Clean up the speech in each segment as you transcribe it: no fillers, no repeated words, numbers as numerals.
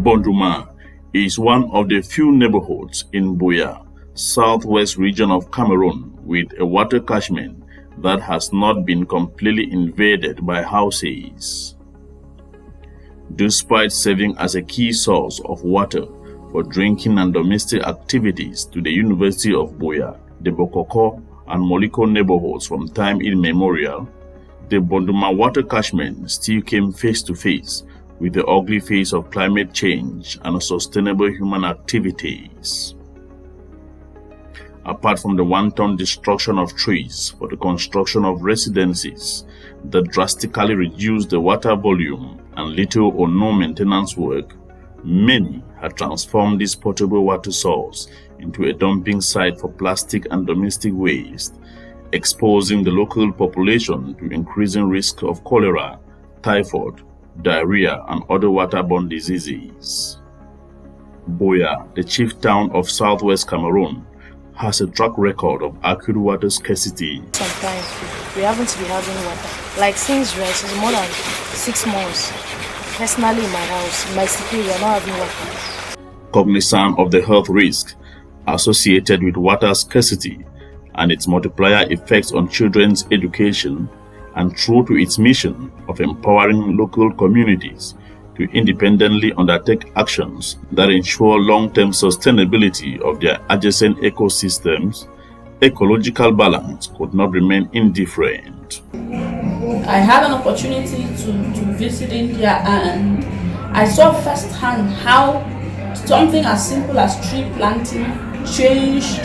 Bonduma is one of the few neighborhoods in Buea, southwest region of Cameroon, with a water catchment that has not been completely invaded by houses. Despite serving as a key source of water for drinking and domestic activities to the University of Buea, the Bokoko and Moliko neighborhoods from time immemorial, the Bonduma water catchment still came face to face with the ugly face of climate change and unsustainable human activities. Apart from the wanton destruction of trees for the construction of residences that drastically reduced the water volume and little or no maintenance work, many had transformed this potable water source into a dumping site for plastic and domestic waste, exposing the local population to increasing risk of cholera, typhoid, diarrhea, and other waterborne diseases. Buea, the chief town of southwest Cameroon, has a track record of acute water scarcity. Sometimes we haven't been having water. Like since it's more than 6 months. Personally in my house, in my city, we are not having water. Cognizant of the health risk associated with water scarcity and its multiplier effects on children's education, and true to its mission of empowering local communities to independently undertake actions that ensure long-term sustainability of their adjacent ecosystems, ecological balance could not remain indifferent. I had an opportunity to visit India, and I saw firsthand how something as simple as tree planting changed,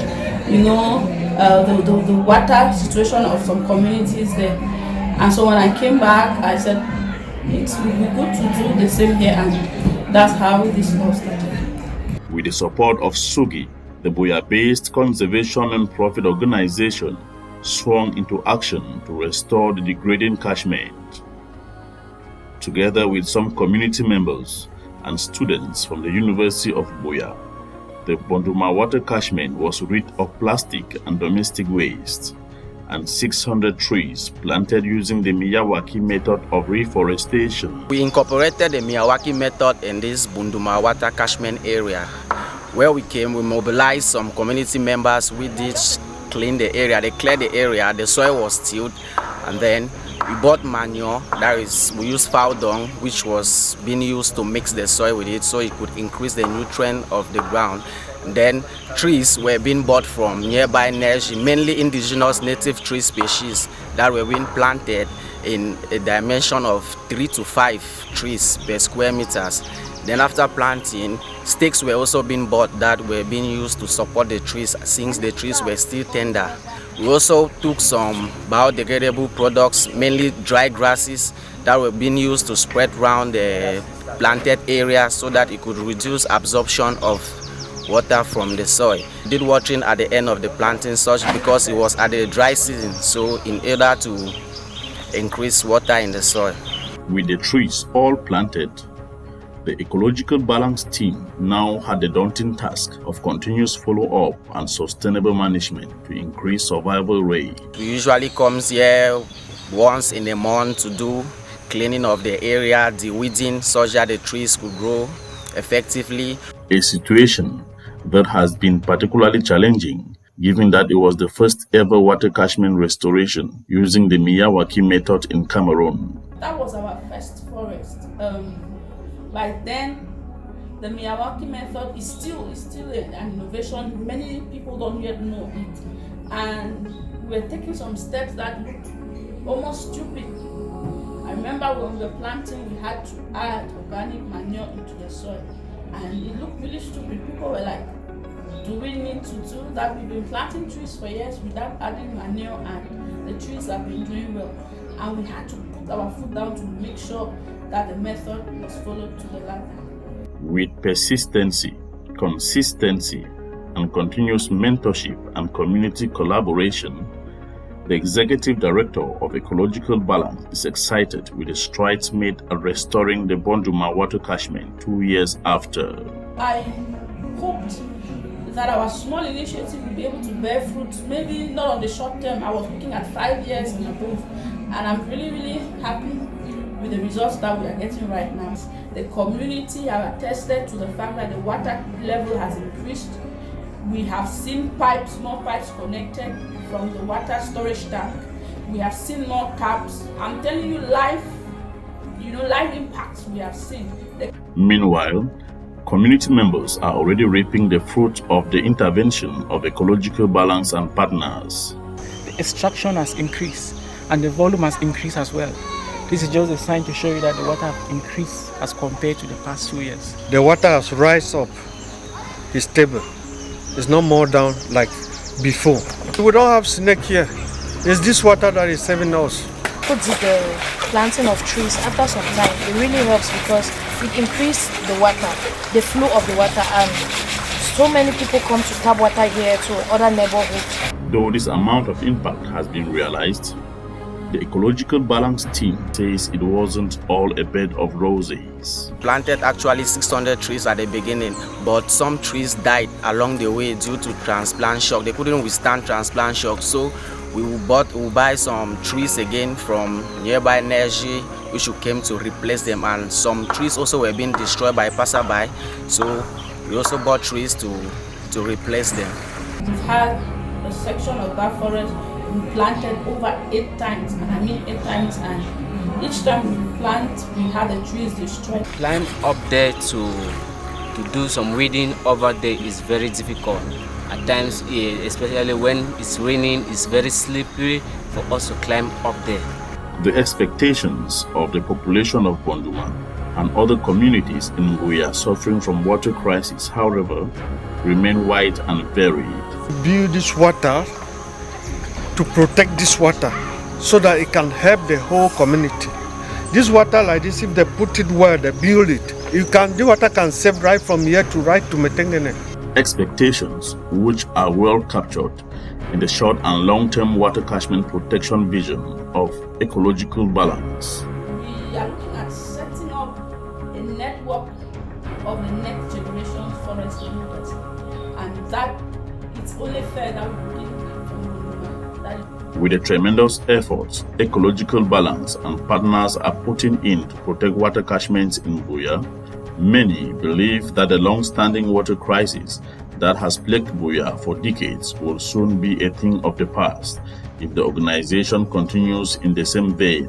the water situation of some communities there. And so when I came back, I said, it would be good to do the same here, and that's how this all started. With the support of SUGI, the Buea-based conservation and profit organization swung into action to restore the degrading catchment. Together with some community members and students from the University of Buea, the Bonduma water catchment was rid of plastic and domestic waste, and 600 trees planted using the Miyawaki method of reforestation. We incorporated the Miyawaki method in this Bonduma water catchment area. Where we came, we mobilized some community members. We did clean the area, they cleared the area, the soil was tilled, and then we bought manure, that is, we used fowl dung, which was being used to mix the soil with it so it could increase the nutrient of the ground. Then trees were being bought from nearby nursery, mainly indigenous native tree species that were being planted in a dimension of 3 to 5 trees per square meters. Then after planting, stakes were also being bought that were being used to support the trees since the trees were still tender. We also took some biodegradable products, mainly dry grasses, that were being used to spread around the planted area so that it could reduce absorption of water from the soil. We did watering at the end of the planting such because it was at the dry season, so in order to increase water in the soil. With the trees all planted, the Ecological Balance team now had the daunting task of continuous follow-up and sustainable management to increase survival rate. We usually come here once in a month to do cleaning of the area, de-weeding, such that the trees could grow effectively. A situation that has been particularly challenging, given that it was the first ever water catchment restoration using the Miyawaki method in Cameroon. That was our first forest. By then, the Miyawaki method is still an innovation. Many people don't yet know it, and we were taking some steps that looked almost stupid. I remember when we were planting, we had to add organic manure into the soil, and it looked really stupid. People were like, do we need to do that? We've been planting trees for years without adding manure, and the trees have been doing well. And we had to put our foot down to make sure that the method was followed to the letter. With persistency, consistency, and continuous mentorship and community collaboration, the Executive Director of Ecological Balance is excited with the strides made at restoring the Bonduma water catchment 2 years after. I hoped that our small initiative will be able to bear fruit, maybe not on the short term. I was looking at 5 years and above, and I'm really, really happy with the results that we are getting right now. The community have attested to the fact that the water level has increased. We have seen pipes, more pipes connected from the water storage tank. We have seen more taps. I'm telling you, live impacts we have seen. Meanwhile, community members are already reaping the fruit of the intervention of Ecological Balance and partners. The extraction has increased and the volume has increased as well. This is just a sign to show you that the water has increased as compared to the past 2 years. The water has rise up. It's stable. It's not more down like before. We don't have snake here. It's this water that is saving us. Put the planting of trees after some time, it really helps because it increases the water, the flow of the water, and so many people come to tap water here to other neighborhoods. Though this amount of impact has been realized, the Ecological Balance team says it wasn't all a bed of roses. Planted actually 600 trees at the beginning, but some trees died along the way due to transplant shock. They couldn't withstand transplant shock, so we will buy some trees again from nearby nursery, which came to replace them, and some trees also were being destroyed by passerby, so we also bought trees to replace them. We've had a section of that forest we planted over 8 times, and I mean 8 times, and each time we plant, we had the trees destroyed. Climb up there to do some weeding over there is very difficult. At times, especially when it's raining, it's very slippery for us to climb up there. The expectations of the population of Bonduma and other communities in Buea suffering from water crisis, however, remain wide and varied. Build this water to protect this water so that it can help the whole community. This water like this, if they put it where they build it, the water can save right from here to right to Metengene. Expectations which are well captured in the short and long-term water catchment protection vision of Ecological Balance. We are looking at setting up a network of the next generation forest leaders, and that it's only fair that we begin from Bonduma. With the tremendous efforts Ecological Balance and partners are putting in to protect water catchments in Buea, many believe that the long-standing water crisis that has plagued Buea for decades will soon be a thing of the past if the organization continues in the same vein.